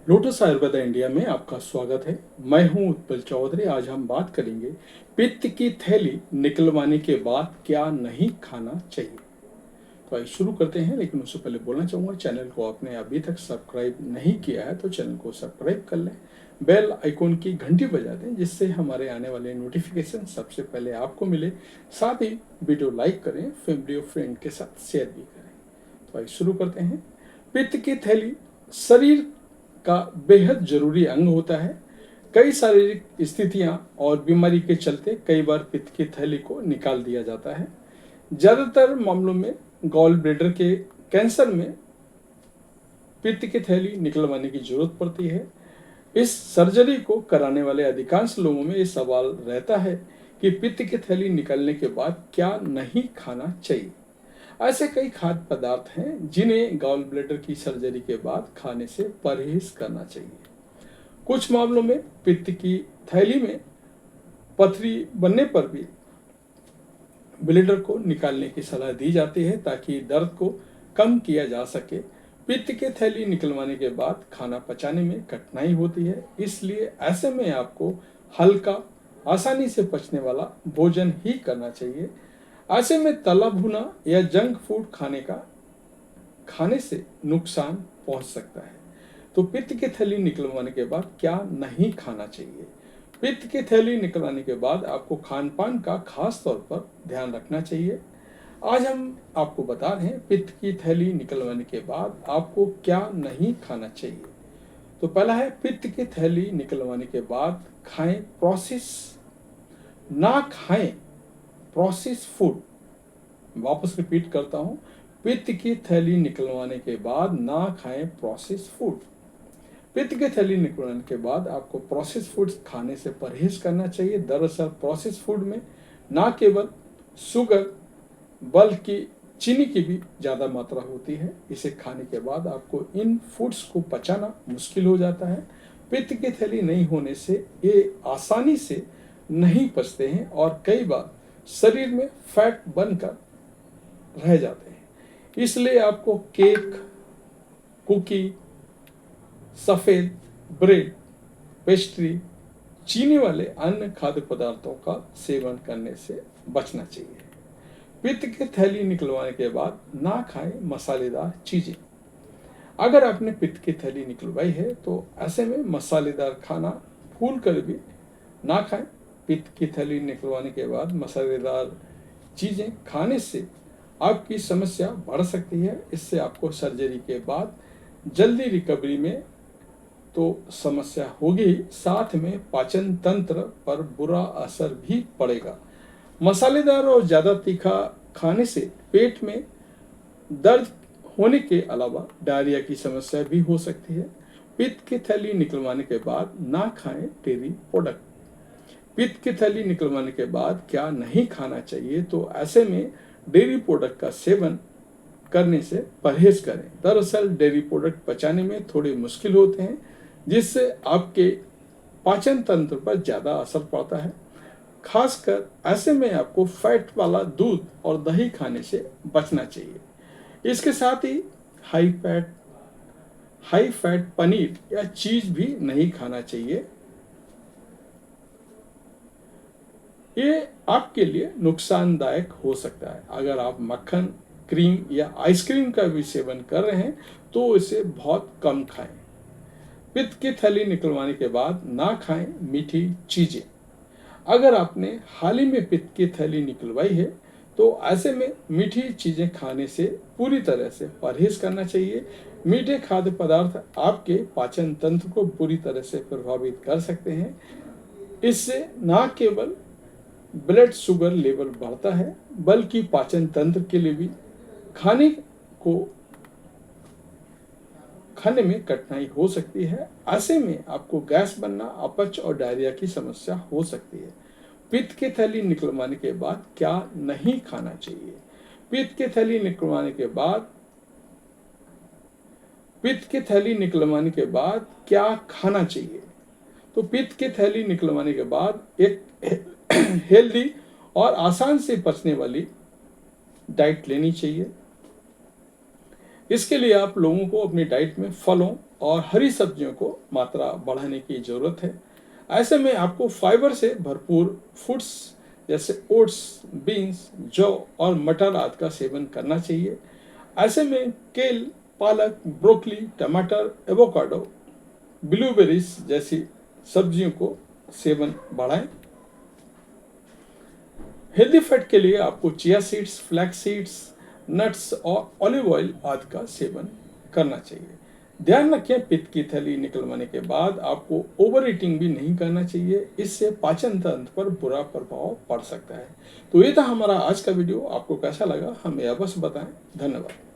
Lotus Ayurveda India में आपका स्वागत है। मैं हूं उत्पल चौधरी। आज हम बात करेंगे पित्त की थैली निकलवाने के बाद क्या नहीं खाना चाहिए। तो आइए शुरू करते हैं, लेकिन उससे पहले बोलना चाहूँगा, चैनल को आपने अभी तक सब्सक्राइब नहीं किया है तो चैनल को सब्सक्राइब कर लें, बेल आइकॉन की घंटी बजा दें जिससे हमारे आने वाले नोटिफिकेशन सबसे पहले आपको मिले। साथ ही वीडियो लाइक करें, फैमिली और फ्रेंड के साथ शेयर भी करें। तो आइए शुरू करते हैं। पित्त की थैली शरीर का बेहद जरूरी अंग होता है। कई शारीरिक स्थितियां और बीमारी के चलते कई बार पित्त की थैली को निकाल दिया जाता है। ज्यादातर मामलों में गॉल ब्लैडर के कैंसर में पित्त की थैली निकलवाने की जरूरत पड़ती है। इस सर्जरी को कराने वाले अधिकांश लोगों में ये सवाल रहता है कि पित्त की थैली निकलने के बाद क्या नहीं खाना चाहिए। ऐसे कई खाद्य पदार्थ हैं जिन्हें गॉल ब्लैडर की सर्जरी के बाद खाने से परहेज करना चाहिए। कुछ मामलों में पित्त की थैली में पथरी बनने पर भी ब्लैडर को निकालने की सलाह दी जाती है ताकि दर्द को कम किया जा सके। पित्त की थैली निकलवाने के बाद खाना पचाने में कठिनाई होती है, इसलिए ऐसे में आपको हल्का, आसानी से पचने वाला भोजन ही करना चाहिए। ऐसे में तला भुना या जंक फूड खाने से नुकसान पहुंच सकता है। तो पित्त की थैली निकलवाने के बाद क्या नहीं खाना चाहिए। पित्त की थैली निकलवाने के बाद आपको खान पान का खास तौर पर ध्यान रखना चाहिए। आज हम आपको बता रहे हैं पित्त की थैली निकलवाने के बाद आपको क्या नहीं खाना चाहिए। तो पहला है, पित्त की थैली निकलवाने के बाद ना खाएं प्रोसेस फूड। वापस रिपीट करता हूं, पित्त की थैली निकलवाने के बाद ना खाएं प्रोसेस फूड। पित्त की थैली निकलवाने के बाद आपको प्रोसेस फूड्स खाने से परहेज करना चाहिए। दरअसल प्रोसेस फूड में ना केवल शुगर बल्कि चीनी की भी ज़्यादा मात्रा होती है। इसे खाने के बाद आपको इन फूड्स को पचाना मुश्किल हो जाता है। पित्त की थैली नहीं होने से ये आसानी से नहीं पचते हैं और कई बार शरीर में फैट बनकर रह जाते हैं। इसलिए आपको केक, कुकी, सफ़ेद ब्रेड, पेस्ट्री, चीनी वाले अन्य खाद्य पदार्थों का सेवन करने से बचना चाहिए। पित्त की थैली निकलवाने के बाद ना खाएं मसालेदार चीजें। अगर आपने पित्त की थैली निकलवाई है तो ऐसे में मसालेदार खाना भूल कर भी ना खाएं। पित्त की थैली निकलवाने के बाद मसालेदार चीजें खाने से आपकी समस्या बढ़ सकती है। इससे आपको सर्जरी के बाद जल्दी रिकवरी में तो समस्या होगी, साथ में पाचन तंत्र पर बुरा असर भी पड़ेगा। मसालेदार और ज़्यादा तीखा खाने से पेट में दर्द होने के अलावा डायरिया की समस्या भी हो सकती है। पित्त की थैली निकलवाने के बाद ना खाएं डेयरी प्रोडक्ट। पित्त की थैली निकलवाने के बाद क्या नहीं खाना चाहिए, तो ऐसे में डेयरी प्रोडक्ट का सेवन करने से परहेज करें। दरअसल डेयरी प्रोडक्ट पचाने में थोड़े मुश्किल होते हैं, जिससे आपके पाचन तंत्र पर ज़्यादा असर पड़ता है। खासकर ऐसे में आपको फैट वाला दूध और दही खाने से बचना चाहिए। इसके साथ ही हाई फैट पनीर या चीज भी नहीं खाना चाहिए। ये आपके लिए नुकसानदायक हो सकता है। अगर आप मक्खन, क्रीम या आइसक्रीम का भी सेवन कर रहे हैं तो इसे बहुत कम खाएं। पित्त की थैली निकलवाने के बाद ना खाएं मीठी चीजें। अगर आपने हाल ही में पित्त की थैली निकलवाई है तो ऐसे में मीठी चीजें खाने से पूरी तरह से परहेज करना चाहिए। मीठे खाद्य पदार्थ आपके पाचन तंत्र को पूरी तरह से प्रभावित कर सकते हैं। इससे न केवल ब्लड शुगर लेवल बढ़ता है बल्कि पाचन तंत्र के लिए भी खाने में कठिनाई हो सकती है। ऐसे में आपको गैस बनना, अपच और डायरिया की समस्या हो सकती है। पित्त की थैली निकलवाने के बाद क्या नहीं खाना चाहिए। पित्त की थैली निकलवाने के बाद क्या खाना चाहिए। तो पित्त की थैली निकलवाने के बाद एक हेल्दी और आसान से पचने वाली डाइट लेनी चाहिए। इसके लिए आप लोगों को अपनी डाइट में फलों और हरी सब्जियों को मात्रा बढ़ाने की ज़रूरत है। ऐसे में आपको फाइबर से भरपूर फूड्स जैसे ओट्स, बीन्स, जौ और मटर आदि का सेवन करना चाहिए। ऐसे में केल, पालक, ब्रोकली, टमाटर, एवोकाडो, ब्लूबेरीज जैसी सब्जियों को सेवन बढ़ाएं। हेल्दी फैट के लिए आपको chia seeds, flax seeds, nuts और ऑलिव ऑयल आदि का सेवन करना चाहिए। ध्यान रखें, पित्त की थैली निकलवाने के बाद आपको ओवर ईटिंग भी नहीं करना चाहिए, इससे पाचन तंत्र पर बुरा प्रभाव पड़ सकता है। तो ये था हमारा आज का वीडियो। आपको कैसा लगा हमें अवश्य बताएं। धन्यवाद।